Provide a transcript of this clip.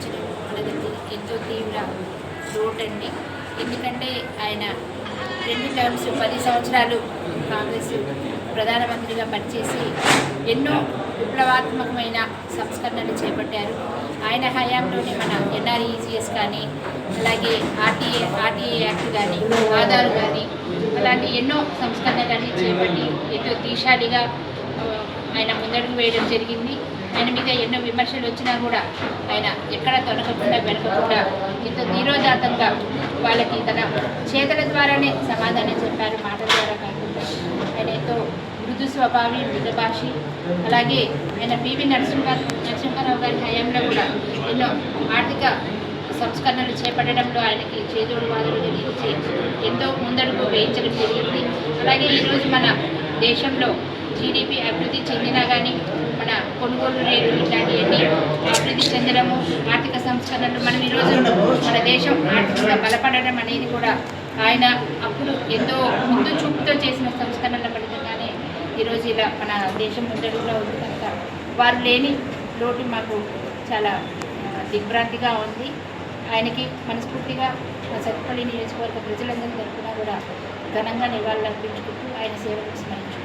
మరణించడం అనేది ఎంతో తీవ్ర లోటండి. ఎందుకంటే ఆయన 2 టర్మ్స్ 10 సంవత్సరాలు కాంగ్రెస్ ప్రధానమంత్రిగా పనిచేసి ఎన్నో విప్లవాత్మకమైన సంస్కరణలు చేపట్టారు. ఆయన హయాంలోనే మన NREGS కానీ, అలాగే ఆర్టీఏ యాక్ట్ కానీ, ఆధార్ కానీ, అలాంటి ఎన్నో సంస్కరణలన్నీ చేపట్టి ఎంతో దీశాలిగా ఆయన ముందడుగు వేయడం జరిగింది. ఆయన మీద ఎన్నో విమర్శలు వచ్చినా కూడా ఆయన ఎక్కడ తొలగకుండా వెనకకుండా ఎంతో ధీరోదాత్తంగా వాళ్ళకి తన చేతల ద్వారానే సమాధానం చెప్పారు, మాటల ద్వారా కాకుండా. ఆయన ఎంతో మృదు స్వభావి, మృదుభాషి. అలాగే ఆయన పివి నరసింహారావు గారి హయాంలో కూడా ఎన్నో ఆర్థిక సంస్కరణలు చేపట్టడంలో ఆయనకి చేదోడు వాదోడుగా నిలిచి ఎంతో ముందడుగు వేయించడం జరిగింది. అలాగే ఈరోజు మన దేశంలో జీడిపి అభివృద్ధి చెందినా కానీ మన కొనుగోలు రేటు ఇట్లాంటివన్నీ అభివృద్ధి చెందడము, ఆర్థిక సంస్కరణలు, మనం ఈరోజు మన దేశం ఆర్థికంగా బలపడడం అనేది కూడా ఆయన అప్పుడు ఎంతో ముందు చూపుతో చేసిన సంస్కరణల ఫలితంగానే ఈరోజు ఇలా మన దేశం ముందడుగులో ఉంది. కనుక వారు లేని లోటు మాకు చాలా దిగ్భ్రాంతిగా ఉంది. ఆయనకి మనస్ఫూర్తిగా మా సత్తుపల్లి నియోజకవర్గ ప్రజలందరి తరఫున కూడా ఘనంగా నివాళులు అర్పించుకుంటూ ఆయన సేవలు స్మరించుకుంటాం.